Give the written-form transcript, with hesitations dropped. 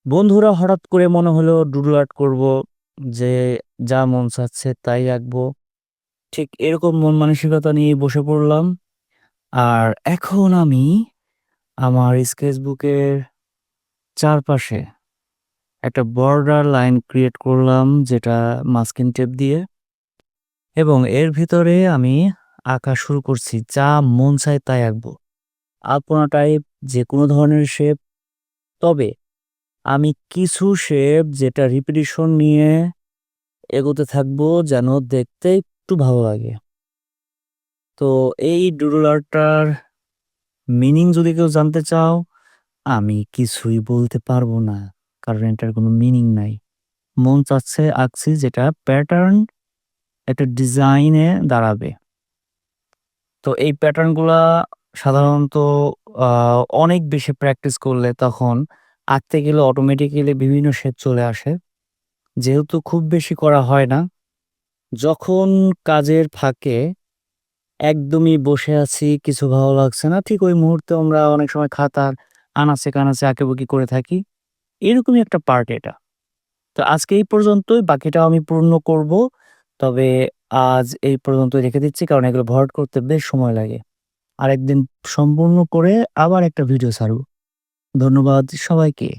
বন্ধুরা হঠাৎ করে মনে হলো ডুডল আর্ট করব, যে যা মন চাচ্ছে তাই আঁকবো। ঠিক এরকম মন মানসিকতা নিয়ে বসে পড়লাম। আর এখন আমি আমার স্কেচবুকের চারপাশে একটা বর্ডার লাইন ক্রিয়েট করলাম, যেটা মাস্কিং টেপ দিয়ে, এবং এর ভিতরে আমি আঁকা শুরু করছি। যা মন চায় তাই আঁকবো, আলপনা টাইপ, যে কোনো ধরনের শেপ। তবে আমি কিছু শেপ যেটা রিপিটিশন নিয়ে এগোতে থাকবো, যেন দেখতে একটু ভালো লাগে। তো এই ডুডল আর্টটার মিনিং যদি কেউ জানতে চাও, আমি কিছুই বলতে পারবো না, কারণ এটার কোনো মিনিং নাই। মন চাচ্ছে আঁকছি, যেটা প্যাটার্ন একটা ডিজাইনে দাঁড়াবে। তো এই প্যাটার্ন গুলা সাধারণত অনেক বেশি প্র্যাকটিস করলে তখন আঁকতে গেলে অটোমেটিক্যালি বিভিন্ন শেপ চলে আসে। যেহেতু খুব বেশি করা হয় না, যখন কাজের ফাঁকে একদমই বসে আছি, কিছু ভালো লাগছে না, ঠিক ওই মুহূর্তে আমরা অনেক সময় খাতার আনাচে কানাচে আঁকিবুকি করে থাকি। এরকমই একটা পার্ট এটা। তো আজকে এই পর্যন্তই, বাকিটাও আমি পূর্ণ করব। তবে আজ এই পর্যন্তই রেখে দিচ্ছি, কারণ এগুলো ভরাট করতে বেশ সময় লাগে। আরেকদিন সম্পূর্ণ করে আবার একটা ভিডিও ছাড়ব। ধন্যবাদ সবাইকে।